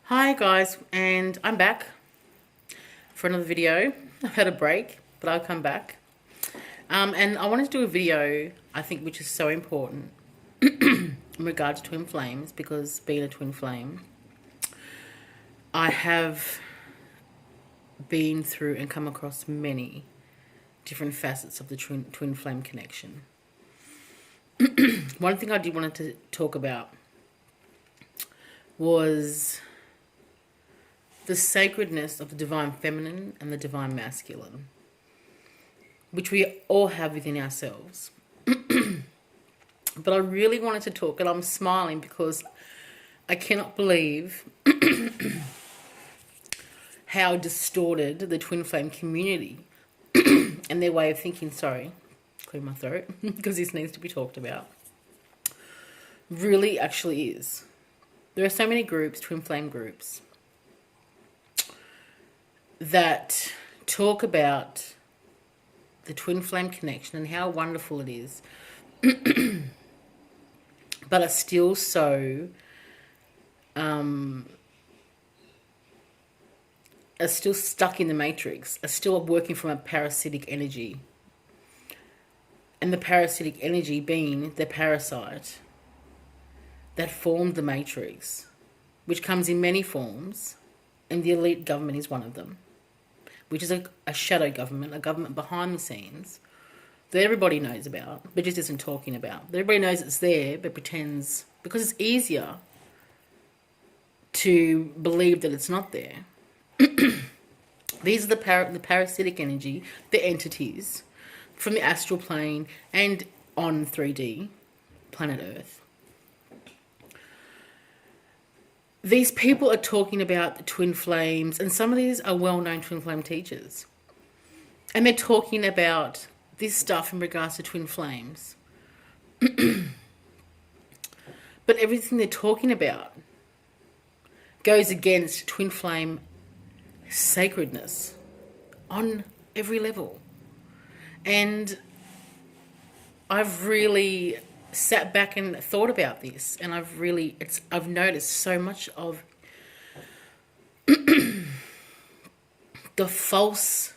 Hi guys, and I'm back for another video. I've had a break, but I'll come back. And I wanted to do a video, I think, which is so important in regard to twin flames, because being a twin flame, I have been through and come across many different facets of the twin flame connection. One thing I did want to talk about was the sacredness of the divine feminine and the divine masculine, which we all have within ourselves. But I really wanted to talk, and I'm smiling because I cannot believe how distorted the twin flame community and their way of thinking, clear my throat, because this needs to be talked about, really actually is. There are so many groups, twin flame groups, that talk about the twin flame connection and how wonderful it is, but are still so are still stuck in the matrix, are still working from a parasitic energy, and the parasitic energy being the parasite that formed the matrix, which comes in many forms, and the elite government is one of them, which is a shadow government, a government behind the scenes that everybody knows about, but just isn't talking about. Everybody knows it's there, but pretends, because it's easier to believe that it's not there. These are the parasitic energy, the entities from the astral plane and on 3D, planet Earth. These people are talking about the twin flames, and some of these are well-known twin flame teachers. And they're talking about this stuff in regards to twin flames. But everything they're talking about goes against twin flame sacredness on every level. And I've really sat back and thought about this, and I've noticed so much of the false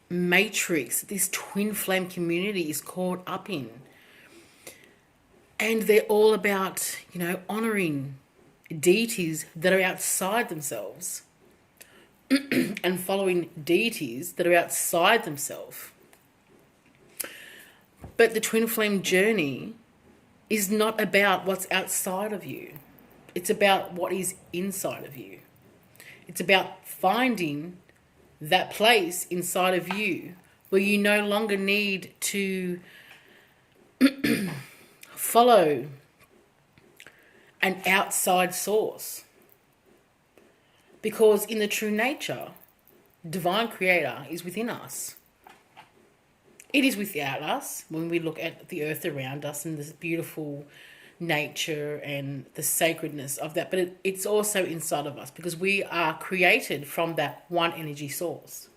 matrix this twin flame community is caught up in. And they're all about, honoring deities that are outside themselves and following deities that are outside themselves. But the twin flame journey is not about what's outside of you. It's about what is inside of you. It's about finding that place inside of you where you no longer need to follow an outside source. Because in the true nature, divine creator is within us. It is without us when we look at the earth around us and this beautiful nature and the sacredness of that. But it's also inside of us because we are created from that one energy source.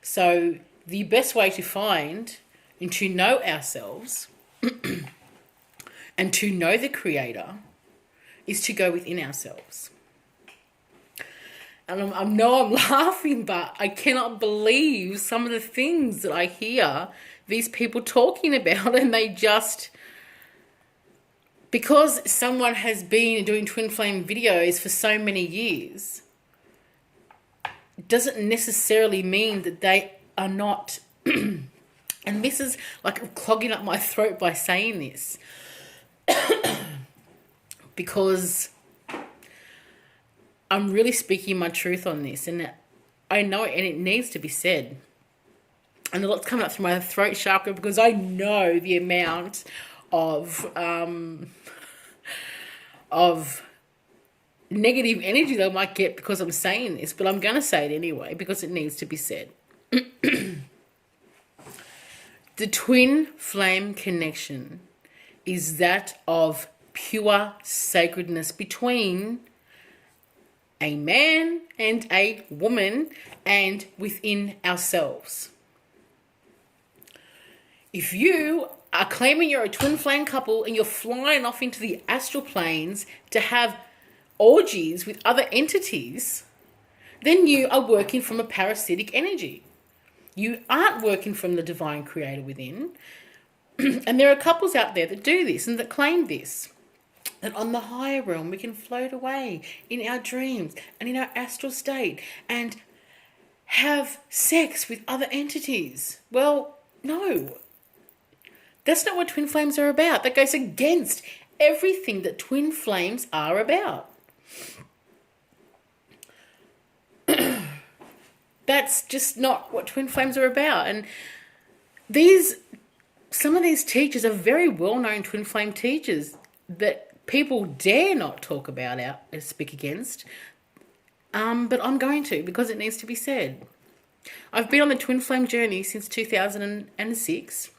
So the best way to find and to know ourselves and to know the creator is to go within ourselves. And I know I'm laughing, but I cannot believe some of the things that I hear these people talking about, and they just, because someone has been doing twin flame videos for so many years, doesn't necessarily mean that they are not, and this is like clogging up my throat by saying this, because I'm really speaking my truth on this, and I know it, and it needs to be said. And a lot's coming up through my throat chakra because I know the amount of negative energy that I might get because I'm saying this, but I'm going to say it anyway because it needs to be said. The twin flame connection is that of pure sacredness between a man and a woman and within ourselves. If you are claiming you're a twin flame couple and you're flying off into the astral planes to have orgies with other entities, then you are working from a parasitic energy. You aren't working from the divine creator within. And there are couples out there that do this and that claim this. That on the higher realm we can float away in our dreams and in our astral state and have sex with other entities. Well, no. That's not what twin flames are about. That goes against everything that twin flames are about. That's just not what twin flames are about. And some of these teachers are very well-known twin flame teachers that people dare not talk about and speak against. But I'm going to, because it needs to be said. I've been on the twin flame journey since 2006.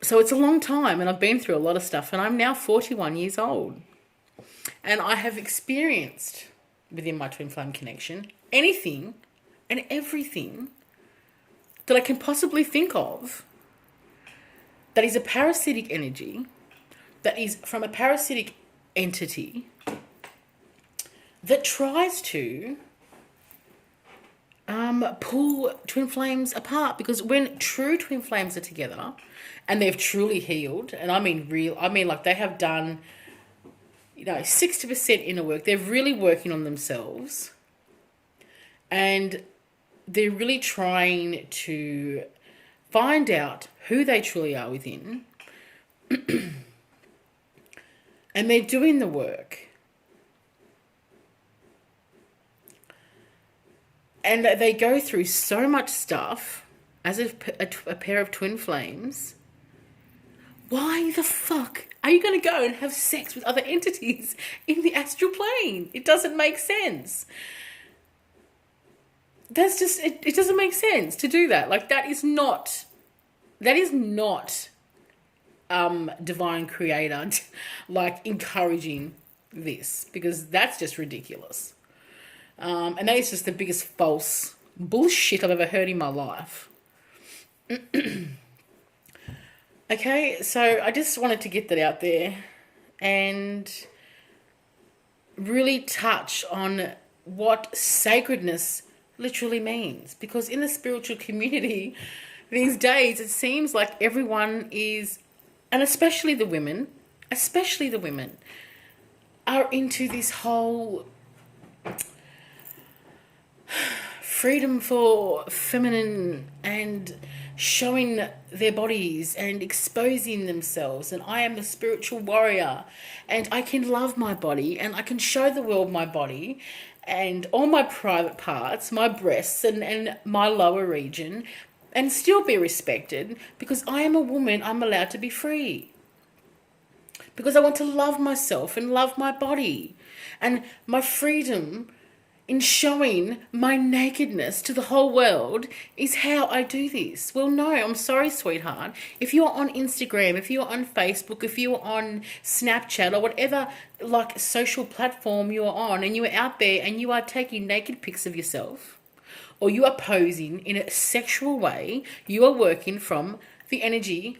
So it's a long time, and I've been through a lot of stuff, and I'm now 41 years old. And I have experienced, within my twin flame connection, anything and everything that I can possibly think of that is a parasitic energy, that is from a parasitic entity that tries to pull twin flames apart. Because when true twin flames are together and they've truly healed, and I mean like they have done 60% inner work, they're really working on themselves and they're really trying to find out who they truly are within. And they're doing the work. And they go through so much stuff as a pair of twin flames. Why the fuck are you going to go and have sex with other entities in the astral plane? It doesn't make sense. That's just, it doesn't make sense to do that. Like, that is not divine creator like encouraging this, because that's just ridiculous. And that is just the biggest false bullshit I've ever heard in my life. Okay, so I just wanted to get that out there and really touch on what sacredness literally means. Because in the spiritual community these days, it seems like everyone is, and especially the women, are into this whole freedom for feminine and showing their bodies and exposing themselves, and I am the spiritual warrior and I can love my body and I can show the world my body and all my private parts, my breasts and my lower region, and still be respected because I am a woman. I'm allowed to be free because I want to love myself and love my body, and my freedom in showing my nakedness to the whole world is how I do this. Well, no, I'm sorry, sweetheart. If you're on Instagram, if you're on Facebook, if you're on Snapchat or whatever like social platform you're on, and you're out there and you are taking naked pics of yourself, or you are posing in a sexual way, you are working from the energy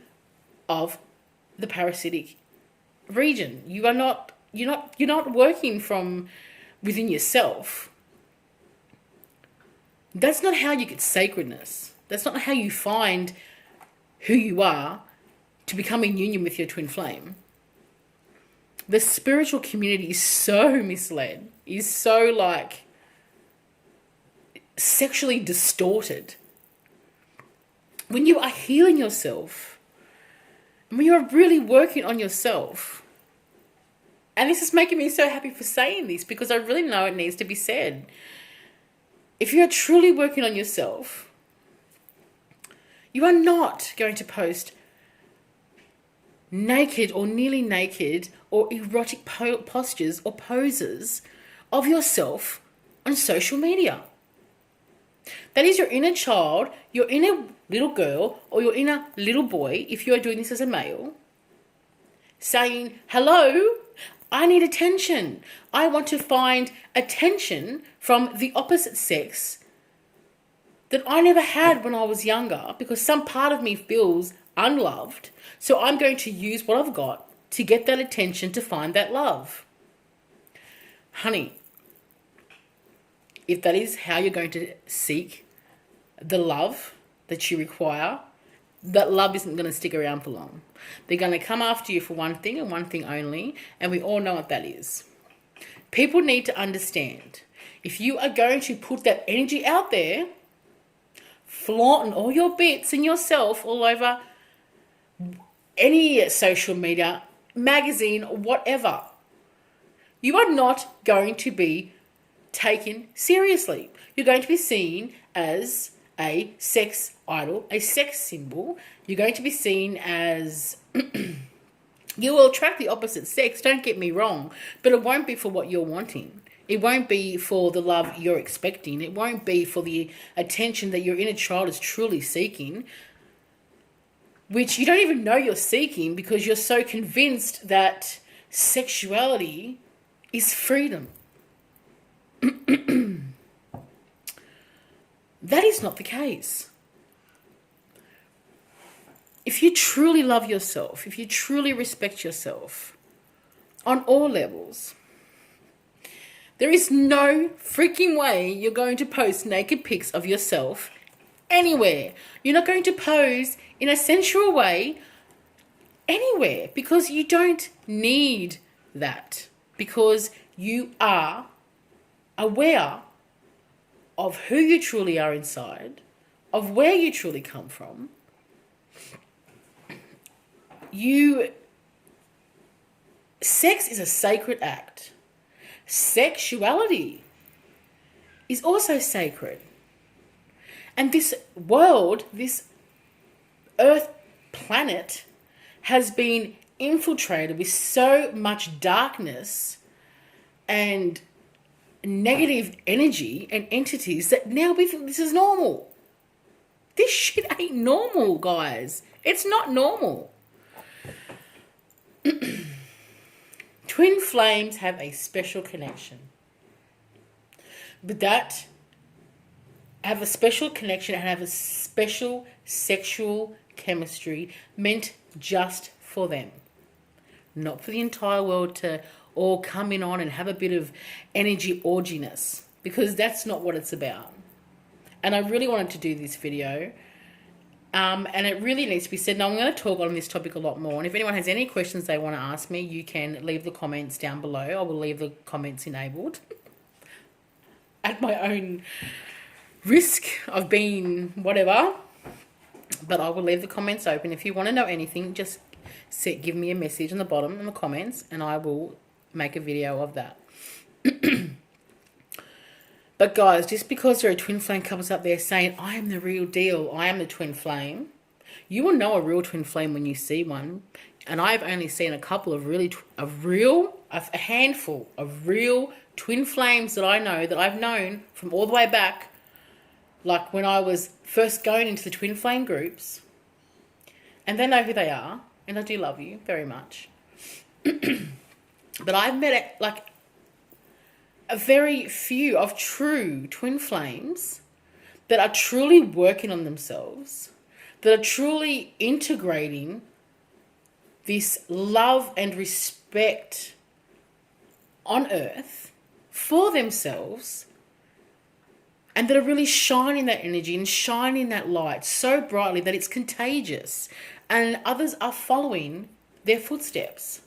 of the parasitic region. You're not working from within yourself. That's not how you get sacredness. That's not how you find who you are to become in union with your twin flame. The spiritual community is so misled, is so like sexually distorted. When you are healing yourself, when you are really working on yourself, and this is making me so happy for saying this because I really know it needs to be said. If you are truly working on yourself, you are not going to post naked or nearly naked or erotic postures or poses of yourself on social media. That is your inner child, your inner little girl, or your inner little boy, if you are doing this as a male, saying, hello, I need attention. I want to find attention from the opposite sex that I never had when I was younger, because some part of me feels unloved. So I'm going to use what I've got to get that attention, to find that love. Honey, if that is how you're going to seek the love that you require, that love isn't going to stick around for long. They're going to come after you for one thing and one thing only, and we all know what that is. People need to understand, if you are going to put that energy out there, flaunting all your bits and yourself all over any social media, magazine, whatever, you are not going to be taken seriously. You're going to be seen as a sex idol, a sex symbol. You're going to be seen as... You will attract the opposite sex, don't get me wrong, but it won't be for what you're wanting. It won't be for the love you're expecting. It won't be for the attention that your inner child is truly seeking, which you don't even know you're seeking, because you're so convinced that sexuality is freedom. That is not the case. If you truly love yourself, if you truly respect yourself on all levels, there is no freaking way you're going to post naked pics of yourself anywhere. You're not going to pose in a sensual way anywhere, because you don't need that, because you are aware of who you truly are inside, of where you truly come from. Sex is a sacred act. Sexuality is also sacred. And this world, this earth planet, has been infiltrated with so much darkness and negative energy and entities that now we think this is normal. This shit ain't normal, guys. It's not normal. Twin flames have a special connection. But that have a special connection and have a special sexual chemistry meant just for them. Not for the entire world to all come in on and have a bit of energy orginess, because that's not what it's about. And I really wanted to do this video. And it really needs to be said. Now, I'm going to talk on this topic a lot more. And if anyone has any questions they want to ask me, you can leave the comments down below. I will leave the comments enabled at my own risk of being whatever. But I will leave the comments open. If you want to know anything, just give me a message on the bottom in the comments, and I will make a video of that. But guys, just because there are twin flame couples up there saying, I am the real deal, I am the twin flame, you will know a real twin flame when you see one. And I've only seen a couple of a handful of real twin flames that I know, that I've known from all the way back, like when I was first going into the twin flame groups. And they know who they are, and I do love you very much. But I've met a very few of true twin flames that are truly working on themselves, that are truly integrating this love and respect on earth for themselves, and that are really shining that energy and shining that light so brightly that it's contagious, and others are following their footsteps.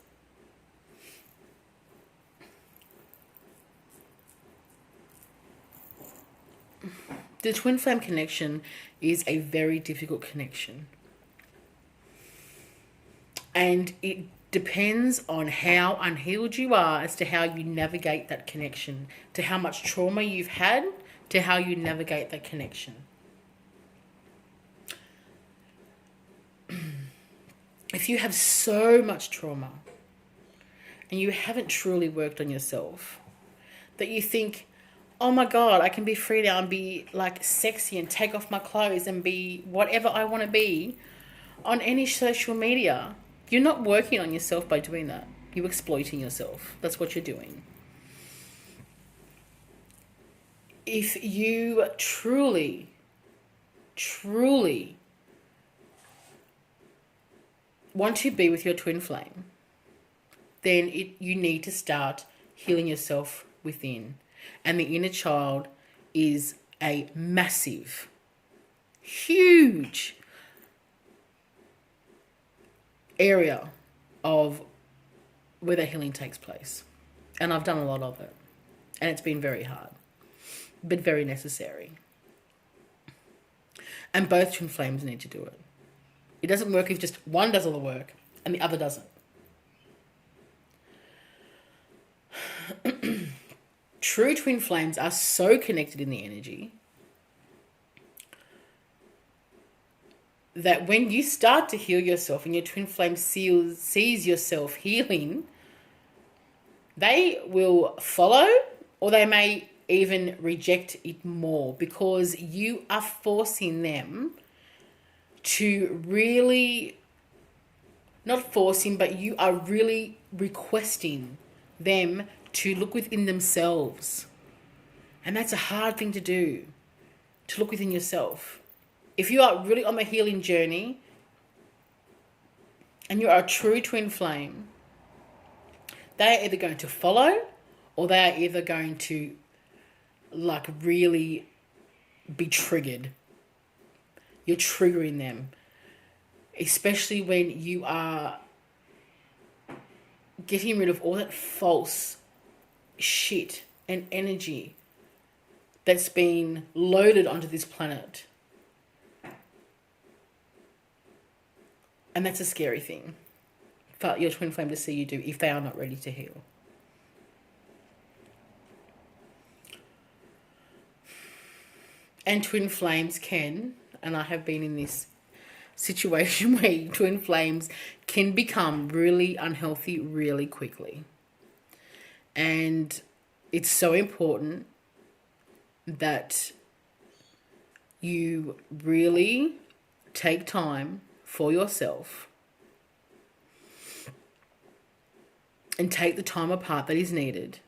The twin flame connection is a very difficult connection. And it depends on how unhealed you are as to how you navigate that connection, to how much trauma you've had, to how you navigate that connection. If you have so much trauma and you haven't truly worked on yourself, that you think, oh my God, I can be free now and be like sexy and take off my clothes and be whatever I want to be on any social media, you're not working on yourself by doing that. You're exploiting yourself. That's what you're doing. If you truly truly want to be with your twin flame, then you need to start healing yourself within. And the inner child is a massive, huge area of where the healing takes place. And I've done a lot of it. And it's been very hard, but very necessary. And both twin flames need to do it. It doesn't work if just one does all the work and the other doesn't. True twin flames are so connected in the energy that when you start to heal yourself and your twin flame sees yourself healing, they will follow, or they may even reject it more, because you are forcing them to really, not forcing, but you are really requesting them to look within themselves. And that's a hard thing to do, to look within yourself. If you are really on the healing journey and you are a true twin flame, they are either going to follow, or they are either going to like really be triggered. You're triggering them, especially when you are getting rid of all that false shit and energy that's been loaded onto this planet. And that's a scary thing for your twin flame to see you do if they are not ready to heal. And twin flames can, and I have been in this situation where twin flames can become really unhealthy really quickly. And it's so important that you really take time for yourself and take the time apart that is needed.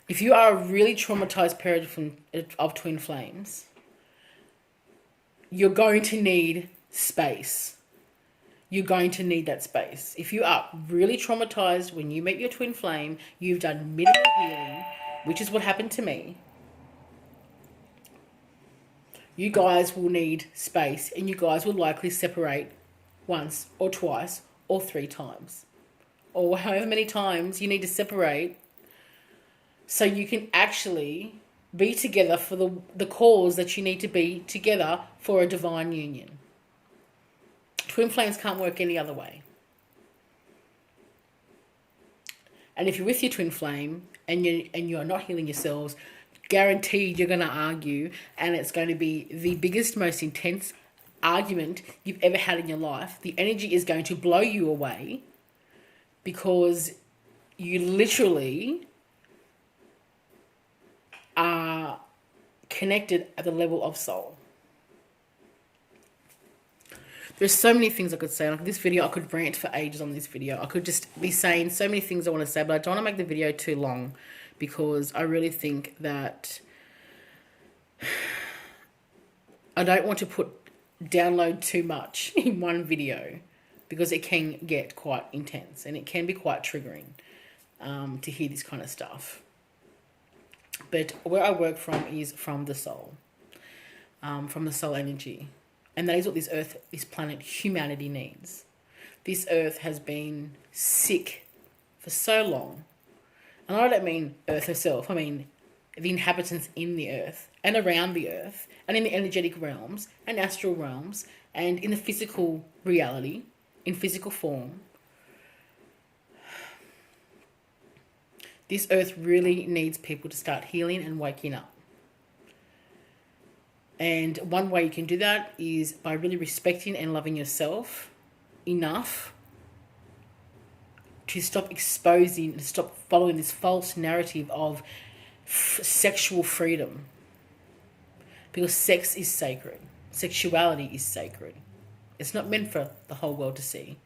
If you are a really traumatized parent of twin flames, you're going to need space. You're going to need that space. If you are really traumatized when you meet your twin flame, you've done minimal healing, which is what happened to me. You guys will need space, and you guys will likely separate once or twice or 3 times, or however many times you need to separate so you can actually be together for the cause that you need to be together for a divine union. Twin flames can't work any other way. And if you're with your twin flame and you're not healing yourselves, guaranteed you're going to argue, and it's going to be the biggest, most intense argument you've ever had in your life. The energy is going to blow you away because you literally are connected at the level of soul. There's so many things I could say. Like this video, I could rant for ages on this video. I could just be saying so many things I want to say, but I don't want to make the video too long because I really think that I don't want to download too much in one video because it can get quite intense and it can be quite triggering to hear this kind of stuff. But where I work from is from the soul energy. And that is what this earth, this planet, humanity needs. This earth has been sick for so long. And I don't mean earth herself. I mean the inhabitants in the earth and around the earth and in the energetic realms and astral realms and in the physical reality, in physical form. This earth really needs people to start healing and waking up. And one way you can do that is by really respecting and loving yourself enough to stop exposing and stop following this false narrative of sexual freedom. Because sex is sacred. Sexuality is sacred. It's not meant for the whole world to see.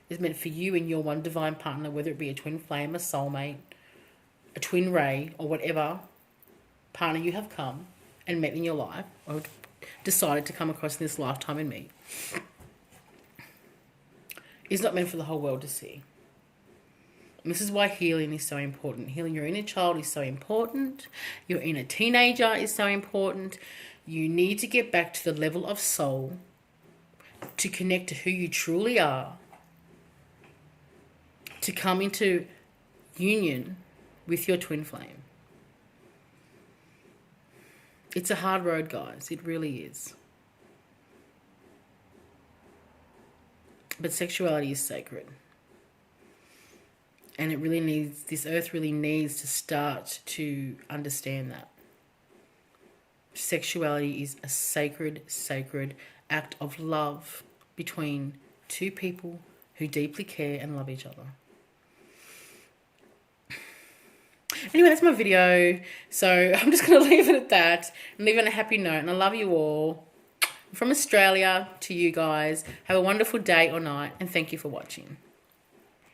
It's meant for you and your one divine partner, whether it be a twin flame, a soulmate, a twin ray, or whatever partner you have come and met in your life, or decided to come across in this lifetime and meet is not meant for the whole world to see. And this is why healing is so important. Healing your inner child is so important. Your inner teenager is so important. You need to get back to the level of soul to connect to who you truly are, to come into union with your twin flame. It's a hard road, guys. It really is. But sexuality is sacred. And it really needs, this earth really needs to start to understand that. Sexuality is a sacred, sacred act of love between two people who deeply care and love each other. Anyway, that's my video. So I'm just going to leave it at that and leave it on a happy note. And I love you all. From Australia to you guys. Have a wonderful day or night. And thank you for watching.